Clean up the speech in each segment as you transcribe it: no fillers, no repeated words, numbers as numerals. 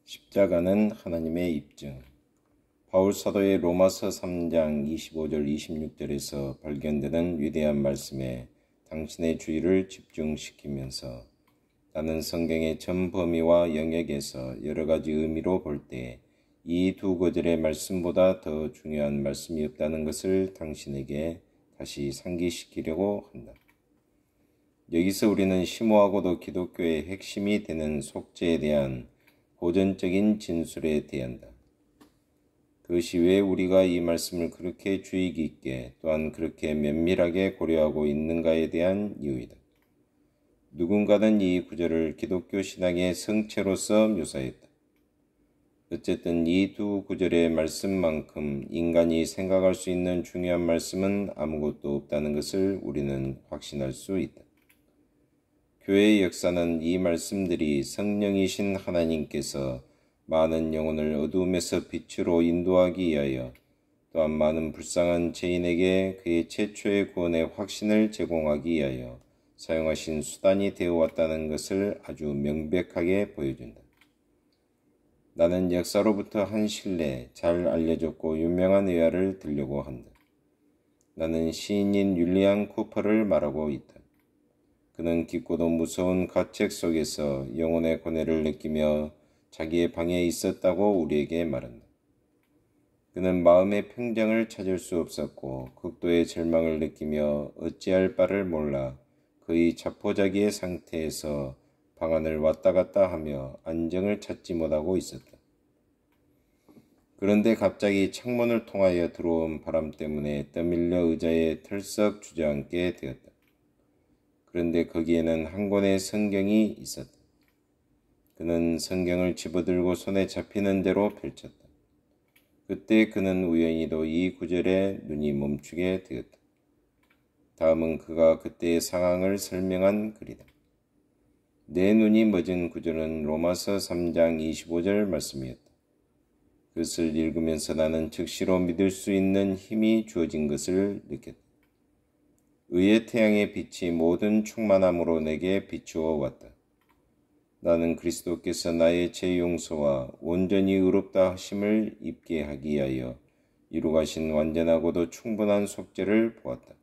십자가는 하나님의 입증. 바울 사도의 로마서 3장 25절 26절에서 발견되는 위대한 말씀에 당신의 주의를 집중시키면서 나는 성경의 전 범위와 영역에서 여러 가지 의미로 볼 때 이 두 구절의 말씀보다 더 중요한 말씀이 없다는 것을 당신에게 다시 상기시키려고 한다. 여기서 우리는 심오하고도 기독교의 핵심이 되는 속죄에 대한 고전적인 진술에 대한다. 그것이 왜 우리가 이 말씀을 그렇게 주의 깊게 또한 그렇게 면밀하게 고려하고 있는가에 대한 이유이다. 누군가는 이 구절을 기독교 신앙의 성체로서 묘사했다. 어쨌든 이 두 구절의 말씀만큼 인간이 생각할 수 있는 중요한 말씀은 아무것도 없다는 것을 우리는 확신할 수 있다. 교회의 역사는 이 말씀들이 성령이신 하나님께서 많은 영혼을 어두움에서 빛으로 인도하기 위하여 또한 많은 불쌍한 죄인에게 그의 최초의 구원의 확신을 제공하기 위하여 사용하신 수단이 되어 왔다는 것을 아주 명백하게 보여준다. 나는 역사로부터 한 신뢰, 잘 알려졌고 유명한 의화를 들려고 한다. 나는 시인인 윌리엄 쿠퍼를 말하고 있다. 그는 깊고도 무서운 가책 속에서 영혼의 고뇌를 느끼며 자기의 방에 있었다고 우리에게 말한다. 그는 마음의 평정을 찾을 수 없었고 극도의 절망을 느끼며 어찌할 바를 몰라 그의 자포자기의 상태에서 방안을 왔다 갔다 하며 안정을 찾지 못하고 있었다. 그런데 갑자기 창문을 통하여 들어온 바람 때문에 떠밀려 의자에 털썩 주저앉게 되었다. 그런데 거기에는 한 권의 성경이 있었다. 그는 성경을 집어들고 손에 잡히는 대로 펼쳤다. 그때 그는 우연히도 이 구절에 눈이 멈추게 되었다. 다음은 그가 그때의 상황을 설명한 글이다. 내 눈이 멎은 구절은 로마서 3장 25절 말씀이었다. 그것을 읽으면서 나는 즉시로 믿을 수 있는 힘이 주어진 것을 느꼈다. 의의 태양의 빛이 모든 충만함으로 내게 비추어 왔다. 나는 그리스도께서 나의 죄 용서와 온전히 의롭다 하심을 입게 하기 위하여 이루가신 완전하고도 충분한 속죄를 보았다.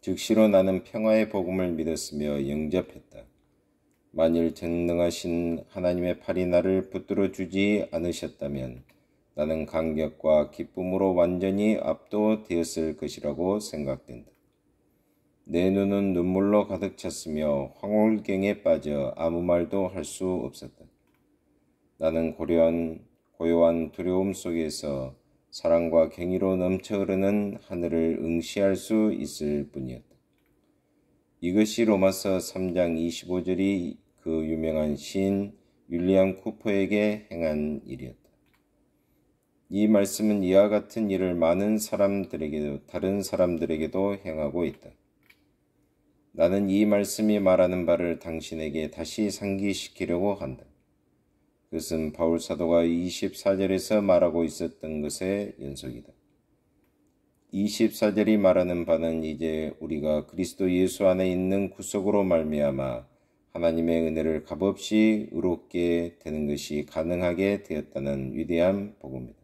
즉시로 나는 평화의 복음을 믿었으며 영접했다. 만일 전능하신 하나님의 팔이 나를 붙들어 주지 않으셨다면 나는 감격과 기쁨으로 완전히 압도되었을 것이라고 생각된다. 내 눈은 눈물로 가득 찼으며 황홀경에 빠져 아무 말도 할 수 없었다. 나는 고요한 두려움 속에서 사랑과 경의로 넘쳐 흐르는 하늘을 응시할 수 있을 뿐이었다. 이것이 로마서 3장 25절이 그 유명한 시인 윌리엄 쿠퍼에게 행한 일이었다. 이 말씀은 이와 같은 일을 많은 사람들에게도 다른 사람들에게도 행하고 있다. 나는 이 말씀이 말하는 바를 당신에게 다시 상기시키려고 한다. 그것은 바울 사도가 24절에서 말하고 있었던 것의 연속이다. 24절이 말하는 바는 이제 우리가 그리스도 예수 안에 있는 구속으로 말미암아 하나님의 은혜를 값없이 의롭게 되는 것이 가능하게 되었다는 위대한 복음이다.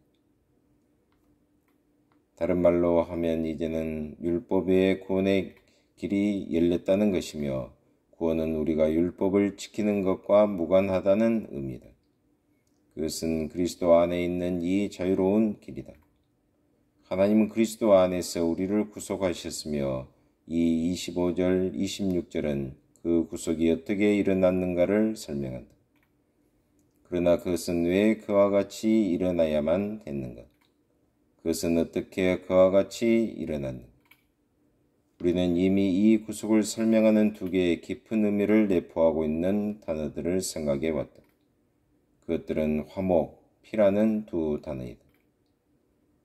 다른 말로 하면 이제는 율법 외의 구원의 길이 열렸다는 것이며 구원은 우리가 율법을 지키는 것과 무관하다는 의미다. 그것은 그리스도 안에 있는 이 자유로운 길이다. 하나님은 그리스도 안에서 우리를 구속하셨으며 이 25절, 26절은 그 구속이 어떻게 일어났는가를 설명한다. 그러나 그것은 왜 그와 같이 일어나야만 했는가? 그것은 어떻게 그와 같이 일어났는가? 우리는 이미 이 구속을 설명하는 두 개의 깊은 의미를 내포하고 있는 단어들을 생각해 왔다. 그것들은 화목, 피라는 두 단어이다.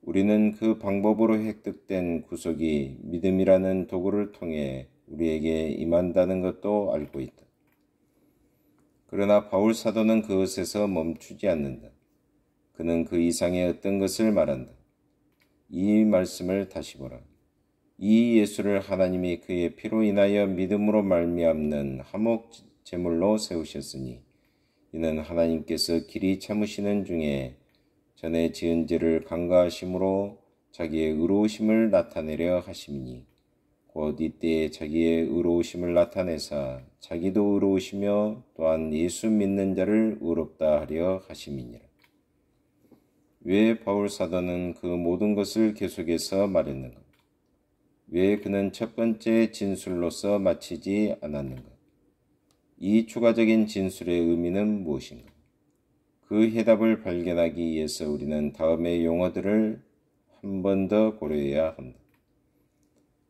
우리는 그 방법으로 획득된 구속이 믿음이라는 도구를 통해 우리에게 임한다는 것도 알고 있다. 그러나 바울 사도는 그것에서 멈추지 않는다. 그는 그 이상의 어떤 것을 말한다. 이 말씀을 다시 보라. 이 예수를 하나님이 그의 피로 인하여 믿음으로 말미암는 화목 제물로 세우셨으니 이는 하나님께서 길이 참으시는 중에 전에 지은 죄를 간과하심으로 자기의 의로우심을 나타내려 하심이니 곧 이때에 자기의 의로우심을 나타내사 자기도 의로우시며 또한 예수 믿는 자를 의롭다 하려 하심이니라. 왜 바울 사도는 그 모든 것을 계속해서 말했는가? 왜 그는 첫 번째 진술로서 마치지 않았는가? 이 추가적인 진술의 의미는 무엇인가? 그 해답을 발견하기 위해서 우리는 다음의 용어들을 한 번 더 고려해야 한다.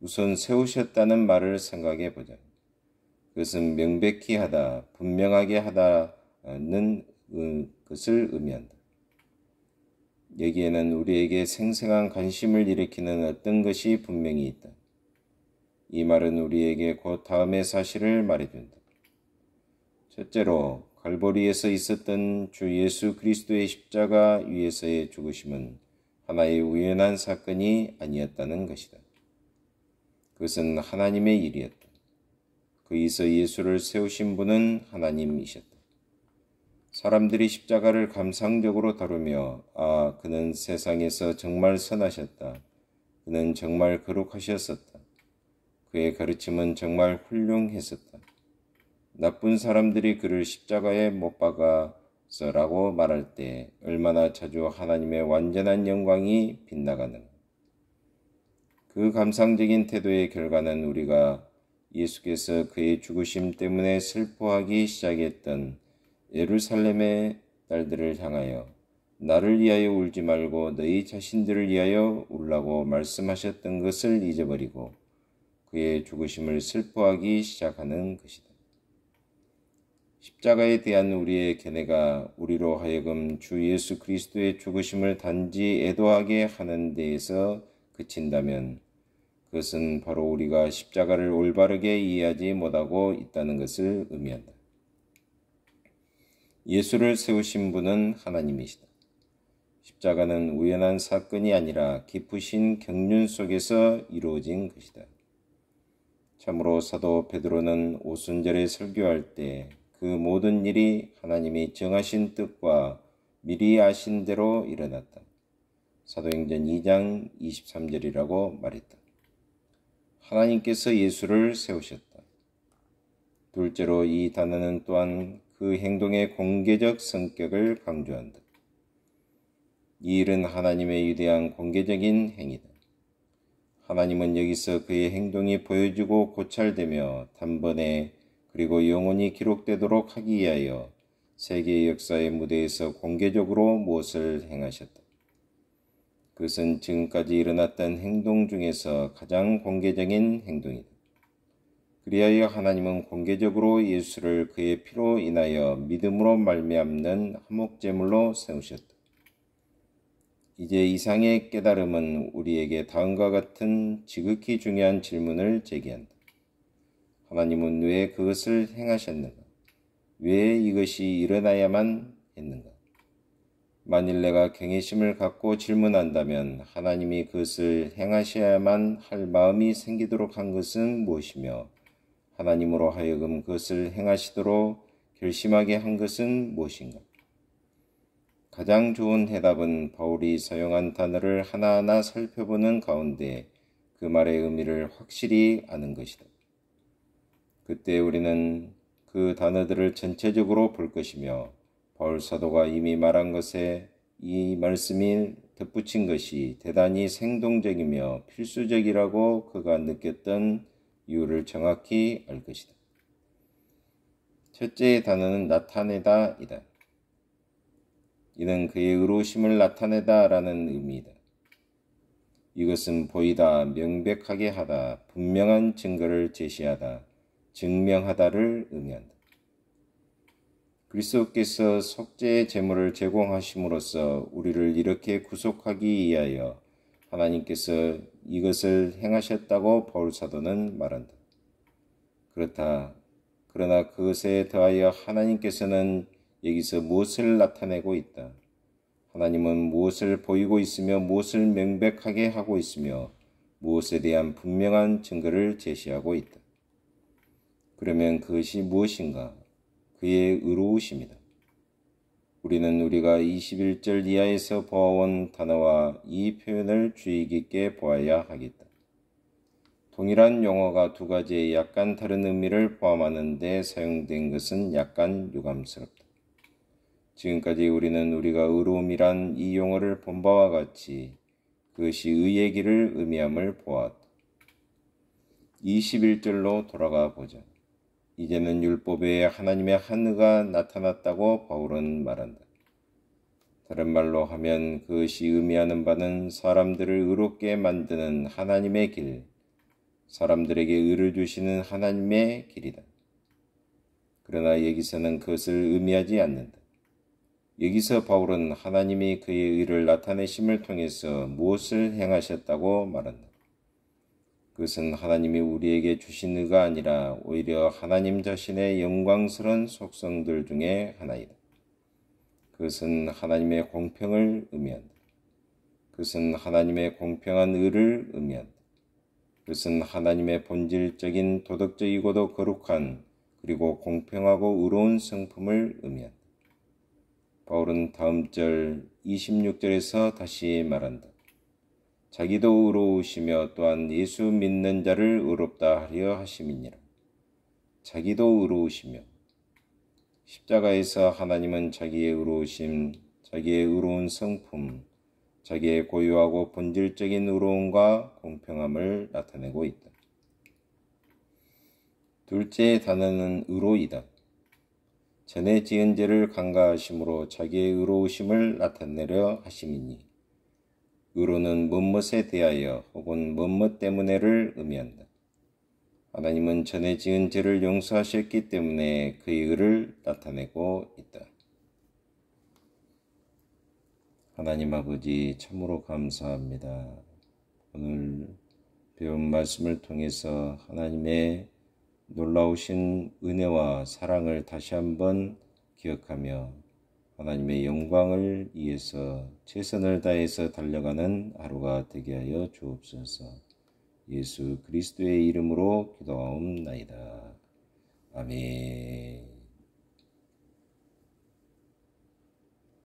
우선 세우셨다는 말을 생각해 보자. 그것은 명백히 하다, 분명하게 하다는 것을 의미한다. 여기에는 우리에게 생생한 관심을 일으키는 어떤 것이 분명히 있다. 이 말은 우리에게 곧 다음의 사실을 말해준다. 첫째로 갈보리에서 있었던 주 예수 그리스도의 십자가 위에서의 죽으심은 하나의 우연한 사건이 아니었다는 것이다. 그것은 하나님의 일이었다. 그이서 예수를 세우신 분은 하나님이셨다. 사람들이 십자가를 감상적으로 다루며 그는 세상에서 정말 선하셨다. 그는 정말 거룩하셨었다. 그의 가르침은 정말 훌륭했었다. 나쁜 사람들이 그를 십자가에 못 박아서라고 말할 때 얼마나 자주 하나님의 완전한 영광이 빗나가는가. 그 감상적인 태도의 결과는 우리가 예수께서 그의 죽으심 때문에 슬퍼하기 시작했던 예루살렘의 딸들을 향하여 나를 위하여 울지 말고 너희 자신들을 위하여 울라고 말씀하셨던 것을 잊어버리고 그의 죽으심을 슬퍼하기 시작하는 것이다. 십자가에 대한 우리의 견해가 우리로 하여금 주 예수 그리스도의 죽으심을 단지 애도하게 하는 데에서 그친다면 그것은 바로 우리가 십자가를 올바르게 이해하지 못하고 있다는 것을 의미한다. 예수를 세우신 분은 하나님이시다. 십자가는 우연한 사건이 아니라 깊으신 경륜 속에서 이루어진 것이다. 참으로 사도 베드로는 오순절에 설교할 때 그 모든 일이 하나님이 정하신 뜻과 미리 아신 대로 일어났다. 사도행전 2장 23절이라고 말했다. 하나님께서 예수를 세우셨다. 둘째로 이 단어는 또한 그 행동의 공개적 성격을 강조한다. 이 일은 하나님의 위대한 공개적인 행위다. 하나님은 여기서 그의 행동이 보여지고 고찰되며 단번에 그리고 영원히 기록되도록 하기 위하여 세계 역사의 무대에서 공개적으로 무엇을 행하셨다. 그것은 지금까지 일어났던 행동 중에서 가장 공개적인 행동이다. 그리하여 하나님은 공개적으로 예수를 그의 피로 인하여 믿음으로 말미암는 화목제물로 세우셨다. 이제 이상의 깨달음은 우리에게 다음과 같은 지극히 중요한 질문을 제기한다. 하나님은 왜 그것을 행하셨는가? 왜 이것이 일어나야만 했는가? 만일 내가 경외심을 갖고 질문한다면 하나님이 그것을 행하셔야만 할 마음이 생기도록 한 것은 무엇이며 하나님으로 하여금 그것을 행하시도록 결심하게 한 것은 무엇인가? 가장 좋은 대답은 바울이 사용한 단어를 하나하나 살펴보는 가운데 그 말의 의미를 확실히 아는 것이다. 그때 우리는 그 단어들을 전체적으로 볼 것이며 바울 사도가 이미 말한 것에 이 말씀이 덧붙인 것이 대단히 생동적이며 필수적이라고 그가 느꼈던 이유를 정확히 알 것이다. 첫째의 단어는 나타내다이다. 이는 그의 의로우심을 나타내다라는 의미이다. 이것은 보이다, 명백하게 하다, 분명한 증거를 제시하다, 증명하다를 의미한다. 그리스도께서 속죄의 제물을 제공하심으로써 우리를 이렇게 구속하기 위하여 하나님께서 이것을 행하셨다고 바울 사도는 말한다. 그렇다. 그러나 그것에 더하여 하나님께서는 여기서 무엇을 나타내고 있다. 하나님은 무엇을 보이고 있으며 무엇을 명백하게 하고 있으며 무엇에 대한 분명한 증거를 제시하고 있다. 그러면 그것이 무엇인가? 그의 의로우심이다. 우리는 우리가 21절 이하에서 보아온 단어와 이 표현을 주의 깊게 보아야 하겠다. 동일한 용어가 두 가지의 약간 다른 의미를 포함하는 데 사용된 것은 약간 유감스럽다. 지금까지 우리는 우리가 의로움이란 이 용어를 본 바와 같이 그것이 의의 길을 의미함을 보았다. 21절로 돌아가 보자. 이제는 율법에 하나님의 한 의가 나타났다고 바울은 말한다. 다른 말로 하면 그것이 의미하는 바는 사람들을 의롭게 만드는 하나님의 길, 사람들에게 의를 주시는 하나님의 길이다. 그러나 여기서는 그것을 의미하지 않는다. 여기서 바울은 하나님이 그의 의를 나타내심을 통해서 무엇을 행하셨다고 말한다. 그것은 하나님이 우리에게 주신 의가 아니라 오히려 하나님 자신의 영광스러운 속성들 중에 하나이다. 그것은 하나님의 공평을 의미한다. 그것은 하나님의 공평한 의를 의미한다. 그것은 하나님의 본질적인 도덕적이고도 거룩한 그리고 공평하고 의로운 성품을 의미한다. 바울은 다음 절 26절에서 다시 말한다. 자기도 의로우시며 또한 예수 믿는 자를 의롭다 하려 하심이니라. 자기도 의로우시며 십자가에서 하나님은 자기의 의로우심, 자기의 의로운 성품, 자기의 고유하고 본질적인 의로움과 공평함을 나타내고 있다. 둘째 단어는 의로이다. 전에 지은 죄를 간과하심으로 자기의 의로우심을 나타내려 하심이니 의로는 무엇에 대하여 혹은 무엇 때문에를 의미한다. 하나님은 전에 지은 죄를 용서하셨기 때문에 그의 의를 나타내고 있다. 하나님 아버지 참으로 감사합니다. 오늘 배운 말씀을 통해서 하나님의 놀라우신 은혜와 사랑을 다시 한번 기억하며 하나님의 영광을 위해서 최선을 다해서 달려가는 하루가 되게 하여 주옵소서. 예수 그리스도의 이름으로 기도하옵나이다. 아멘.